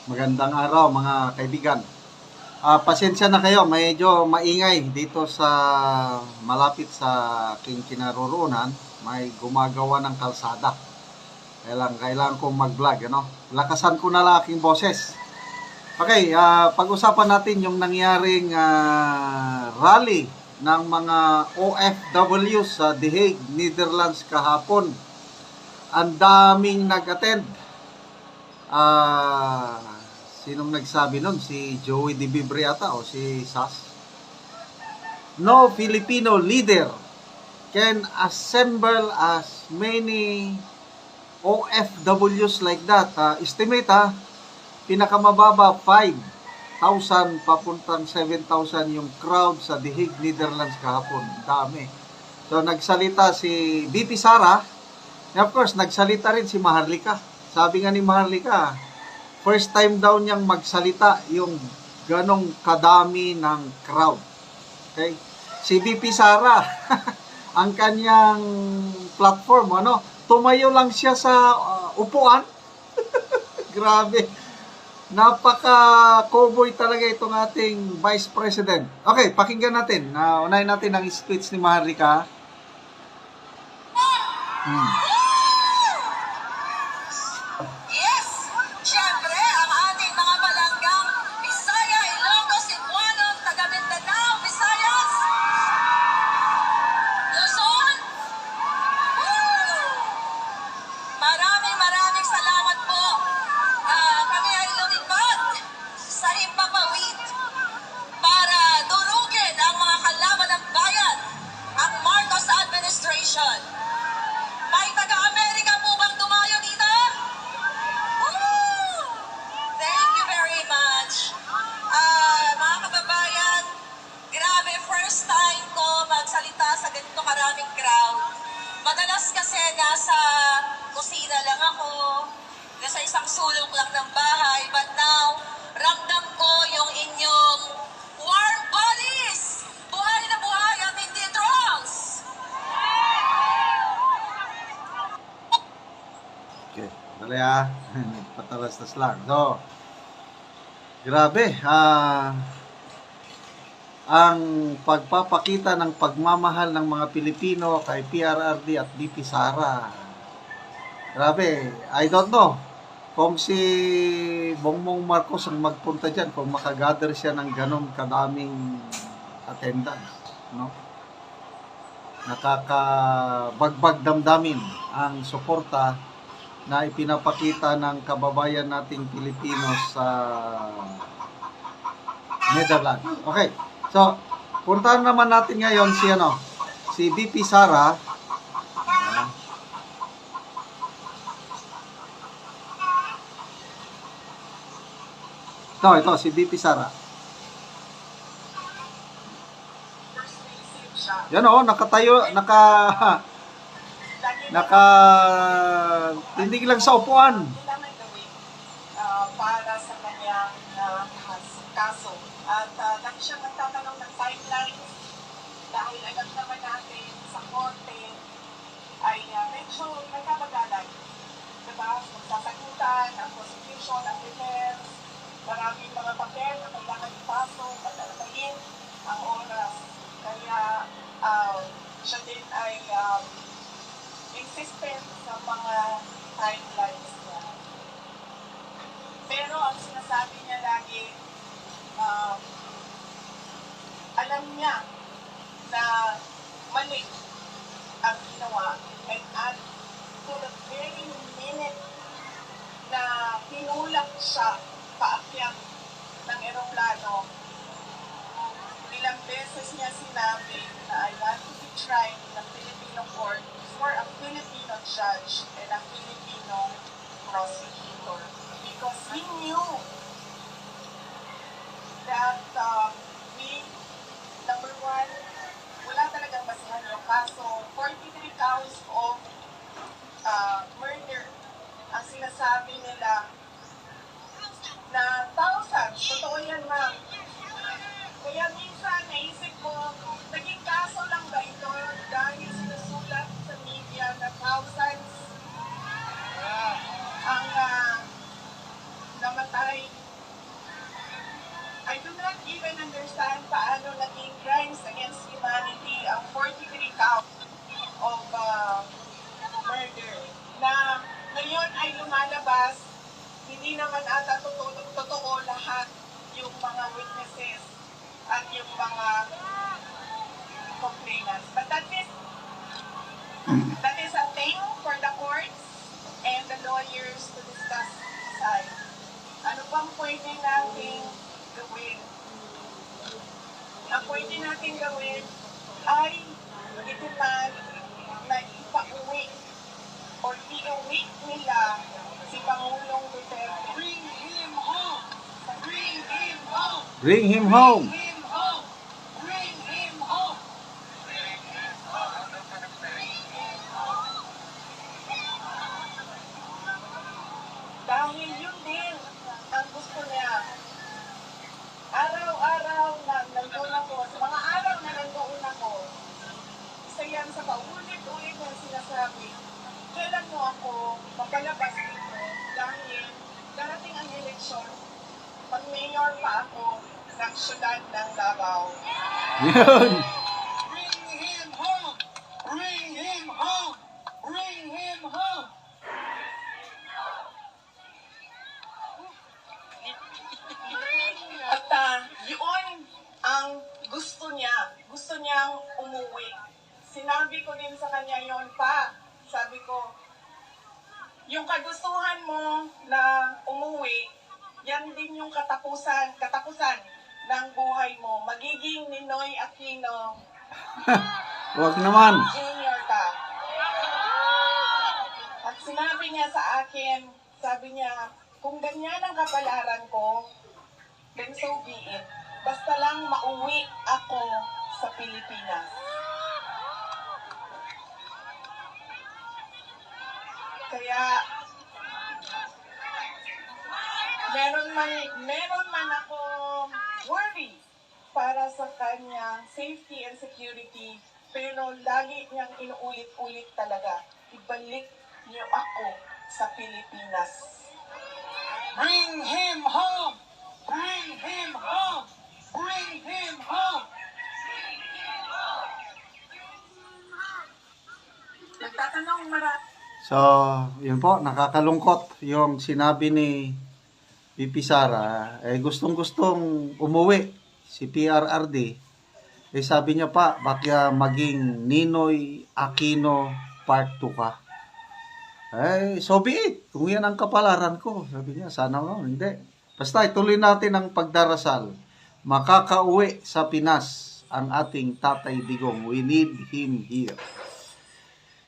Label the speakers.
Speaker 1: Magandang araw mga kaibigan. Pasensya na kayo, medyo maingay dito sa malapit sa aking kinaroroonan. May gumagawa ng kalsada. Kailangan kong mag-vlog, ano? Lakasan ko na lang aking boses. Okay, pag-usapan natin yung nangyaring rally ng mga OFW sa The Hague, Netherlands kahapon. Ang daming nag-attend. Sinong nagsabi nun? Si Joey De Vibre ata o si Sas? No Filipino leader can assemble as many OFWs like that. Estimate pinakamababa 5,000 papuntang 7,000 yung crowd sa The Hague, Netherlands kahapon. Dami. So nagsalita si VP Sara. And of course, nagsalita rin si Maharlika. Sabi nga ni Maharlika, first time daw niyang magsalita yung ganong kadami ng crowd. Okay? Si VP Sara, ang kanyang platform, tumayo lang siya sa upuan. Grabe. Napaka-cowboy talaga itong ating Vice President. Okay, pakinggan natin. Unahin natin ang speech ni Maharlika.
Speaker 2: May taga-Amerika po bang dumayo dito? Woo! Thank you very much. Mga kababayan, grabe, first time ko magsalita sa ganito karaming crowd. Madalas kasi nasa kusina lang ako, nasa isang sulok lang ng bahay, but now, ramdam ko yung inyong warm bodies! Buhay na buhay ang hindi trolls!
Speaker 1: Okay, dali patalastas lang. So, grabe, ang pagpapakita ng pagmamahal ng mga Pilipino kay PRRD at VP Sara. Grabe, I don't know kung si Bongbong Marcos ang magpunta dyan, kung makagather siya ng ganong kadaming attendance, no? Nakakabagbag damdamin ang suporta na ipinapakita ng kababayan nating Pilipino sa Netherlands. Okay. So, puntahan naman natin ngayon si VP Sara. Ito si VP Sara. Yan nakatayo, tindig lang sa upuan.
Speaker 2: Para sa kanyang kaso. At lagi siya nagtatanong ng timelines dahil alam naman natin sa korte ay medyo nagkabagalan. Diba? Magsasagutan, ang prosecution, ang defense, maraming mga papel na kailangan ipasok at alalayin ang oras. Kaya siya din ay insistent sa mga timelines niya. Pero ang sinasabi niya lagi, alam niya na mali ang ginawa, and at to the very minute na tinulak siya paakyat ng eroplano, ilang beses niya sinabi na I want to be tried in a Filipino court for a Filipino judge and a Filipino prosecutor, because he knew that number one, wala talagang basihan yung kaso. 43 counts of murder ang sinasabi nila na thousands. Totoo yan, ma'am. Kaya minsan naisip ko, naging kaso lang ba ito dahil sinusulat sa media na thousands ang namatay. I do not even understand paano naging crimes against humanity ang 43 count of murder na ngayon ay lumalabas, hindi naman ata totoo lahat yung mga witnesses at yung mga complainants. But that is a thing for the courts and the lawyers to discuss aside. Ano bang pwede nating gawin? Ang pwede nating gawin ay itipan na ipauwi o iuwi nila si Pangulong Duterte. Bring him home! Bring him home!
Speaker 1: Bring him home.
Speaker 2: Bring him home! Bring him home! Dahil yun din ang gusto niya. Araw-araw na nandun ako, sa mga araw na nandun ako, isa yan sa paulit-ulit na sinasabi, kailan mo ako mapalabas dito dahil darating ang eleksyon, pag mayor pa ako ng syudad ng Davao.
Speaker 1: Yun.
Speaker 2: Bring him home! Bring him home! Bring him home! At yun ang gusto niya. Gusto niyang umuwi. Sinabi ko din sa kanya yon pa. Sabi ko, yung kagustuhan mo na umuwi, yan din yung katapusan ng buhay mo. Magiging Ninoy Aquino
Speaker 1: Wag naman.
Speaker 2: Junior ka. At sinabi niya sa akin, sabi niya, kung ganyan ang kapalaran ko, then so be it. Basta lang mauwi ako sa Pilipinas. Kaya, meron man ako worry para sa kanyang safety and security, pero lagi niyang inuulit-ulit talaga, ibalik niyo ako sa Pilipinas. Bring him home! Bring him home! Bring him home! Nagtatanong
Speaker 1: So, yun po, nakakalungkot yung sinabi ni Pipi Sara. Gustong-gustong umuwi si PRRD. Sabi niya pa, baka maging Ninoy Aquino Part 2 ka. So be it. Kung yan ang kapalaran ko, sabi niya, sana nga, hindi. Basta ituloy natin ang pagdarasal. Makakauwi sa Pinas ang ating Tatay Digong. We need him here.